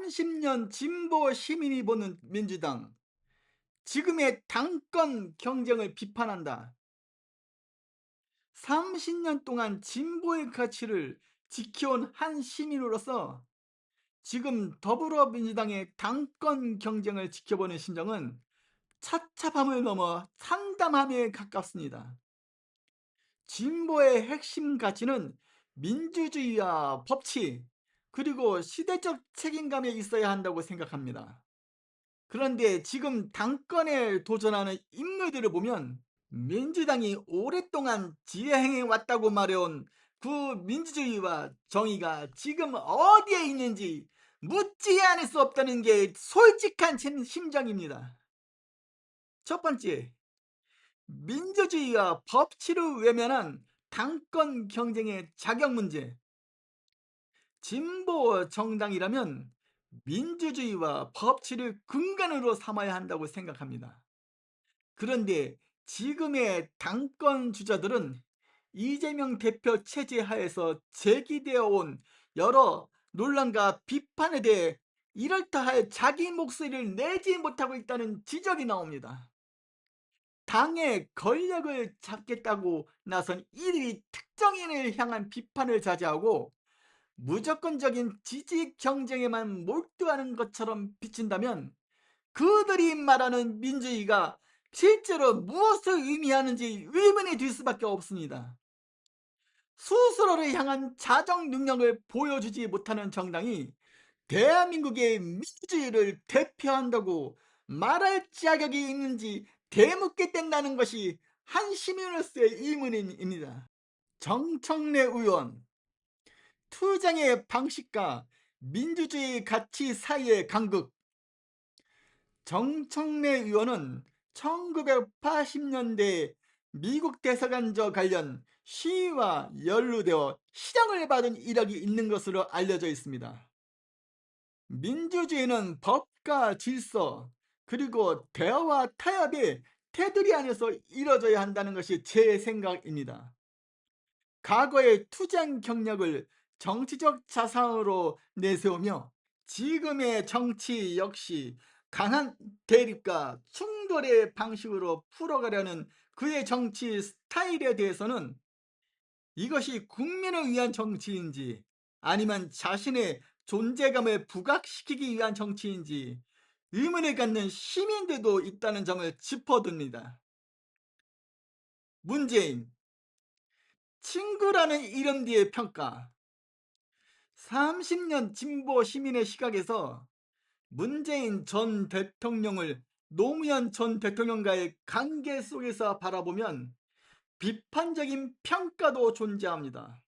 30년 진보 시민이 보는 민주당, 지금의 당권 경쟁을 비판한다. 30년 동안 진보의 가치를 지켜온 한 시민으로서 지금 더불어민주당의 당권 경쟁을 지켜보는 심정은 차차함을 넘어 참담함에 가깝습니다. 진보의 핵심 가치는 민주주의와 법치, 그리고 시대적 책임감에 있어야 한다고 생각합니다. 그런데 지금 당권에 도전하는 인물들을 보면 민주당이 오랫동안 지향해 왔다고 말해온 그 민주주의와 정의가 지금 어디에 있는지 묻지 않을 수 없다는 게 솔직한 제 심정입니다. 첫 번째, 민주주의와 법치를 외면한 당권 경쟁의 자격 문제. 진보 정당이라면 민주주의와 법치를 근간으로 삼아야 한다고 생각합니다. 그런데 지금의 당권 주자들은 이재명 대표 체제 하에서 제기되어 온 여러 논란과 비판에 대해 이렇다 할 자기 목소리를 내지 못하고 있다는 지적이 나옵니다. 당의 권력을 잡겠다고 나선 이들이 특정인을 향한 비판을 자제하고 무조건적인 지지 경쟁에만 몰두하는 것처럼 비친다면 그들이 말하는 민주주의가 실제로 무엇을 의미하는지 의문이 들 수밖에 없습니다. 스스로를 향한 자정 능력을 보여주지 못하는 정당이 대한민국의 민주주의를 대표한다고 말할 자격이 있는지 되묻게 된다는 것이 한 시민으로서의 의문입니다. 정청래 의원, 투쟁의 방식과 민주주의 가치 사이의 간극. 정청래 의원은 1980년대 미국 대사관저 관련 시위와 연루되어 시정을 받은 이력이 있는 것으로 알려져 있습니다. 민주주의는 법과 질서, 그리고 대화와 타협의 테두리 안에서 이뤄져야 한다는 것이 제 생각입니다. 과거의 투쟁 경력을 정치적 자산으로 내세우며 지금의 정치 역시 강한 대립과 충돌의 방식으로 풀어가려는 그의 정치 스타일에 대해서는 이것이 국민을 위한 정치인지 아니면 자신의 존재감을 부각시키기 위한 정치인지 의문을 갖는 시민들도 있다는 점을 짚어둡니다. 문재인, 친구라는 이름 뒤의 평가. 30년 진보 시민의 시각에서 문재인 전 대통령을 노무현 전 대통령과의 관계 속에서 바라보면 비판적인 평가도 존재합니다.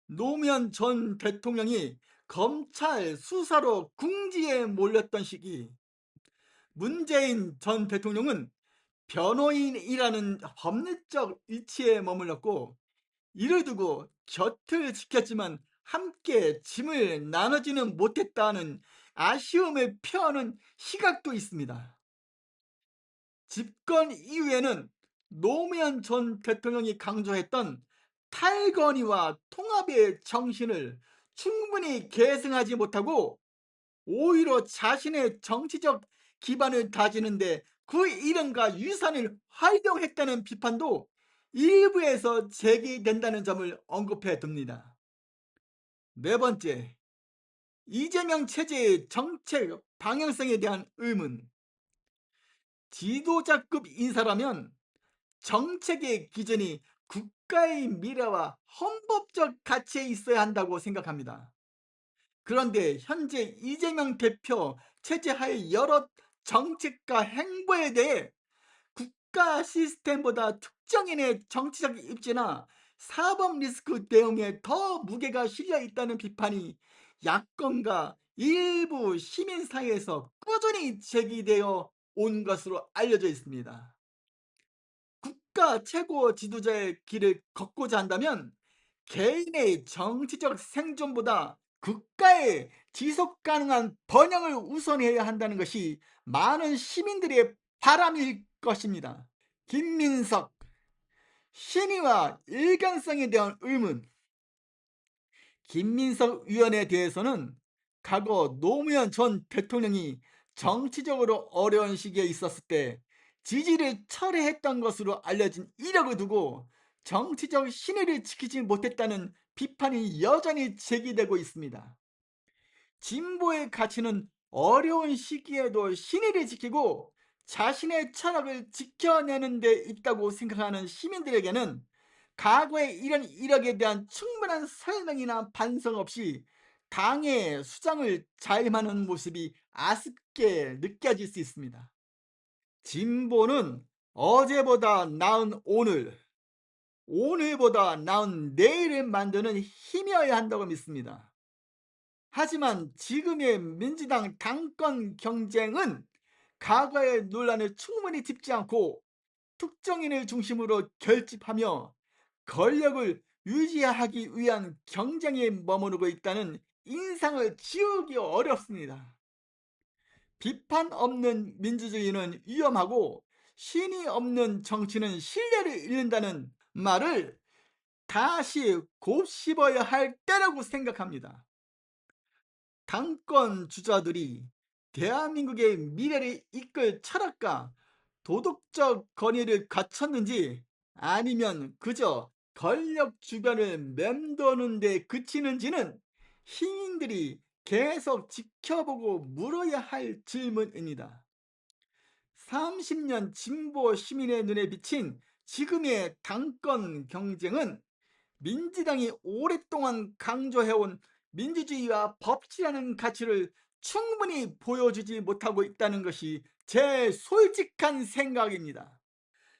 노무현 전 대통령이 검찰 수사로 궁지에 몰렸던 시기, 문재인 전 대통령은 변호인이라는 법률적 위치에 머물렀고 이를 두고 곁을 지켰지만 함께 짐을 나누지는 못했다는 아쉬움을 표하는 시각도 있습니다. 집권 이후에는 노무현 전 대통령이 강조했던 탈건위와 통합의 정신을 충분히 계승하지 못하고 오히려 자신의 정치적 기반을 다지는데 그 이름과 유산을 활용했다는 비판도 일부에서 제기된다는 점을 언급해 둡니다. 네 번째, 이재명 체제의 정책 방향성에 대한 의문. 지도자급 인사라면 정책의 기준이 국가의 미래와 헌법적 가치에 있어야 한다고 생각합니다. 그런데 현재 이재명 대표 체제 하의 여러 정책과 행보에 대해 국가 시스템보다 특정인의 정치적 입지나 사법 리스크 내용에 더 무게가 실려 있다는 비판이 야권과 일부 시민사회에서 꾸준히 제기되어 온 것으로 알려져 있습니다. 국가 최고 지도자의 길을 걷고자 한다면 개인의 정치적 생존보다 국가의 지속 가능한 번영을 우선해야 한다는 것이 많은 시민들의 바람일 것입니다. 김민석, 신의와 일관성에 대한 의문. 김민석 의원에 대해서는 과거 노무현 전 대통령이 정치적으로 어려운 시기에 있었을 때 지지를 철회했던 것으로 알려진 이력을 두고 정치적 신의를 지키지 못했다는 비판이 여전히 제기되고 있습니다. 진보의 가치는 어려운 시기에도 신의를 지키고 자신의 철학을 지켜내는 데 있다고 생각하는 시민들에게는 과거의 이런 이력에 대한 충분한 설명이나 반성 없이 당의 수장을 자임하는 모습이 아쉽게 느껴질 수 있습니다. 진보는 어제보다 나은 오늘, 오늘보다 나은 내일을 만드는 힘이어야 한다고 믿습니다. 하지만 지금의 민주당 당권 경쟁은 과거의 논란을 충분히 짚지 않고 특정인을 중심으로 결집하며 권력을 유지하기 위한 경쟁에 머무르고 있다는 인상을 지우기 어렵습니다. 비판 없는 민주주의는 위험하고 신이 없는 정치는 신뢰를 잃는다는 말을 다시 곱씹어야 할 때라고 생각합니다. 당권 주자들이 대한민국의 미래를 이끌 철학과 도덕적 권위를 갖췄는지 아니면 그저 권력 주변을 맴도는 데 그치는지는 시민들이 계속 지켜보고 물어야 할 질문입니다. 30년 진보 시민의 눈에 비친 지금의 당권 경쟁은 민주당이 오랫동안 강조해온 민주주의와 법치라는 가치를 충분히 보여주지 못하고 있다는 것이 제 솔직한 생각입니다.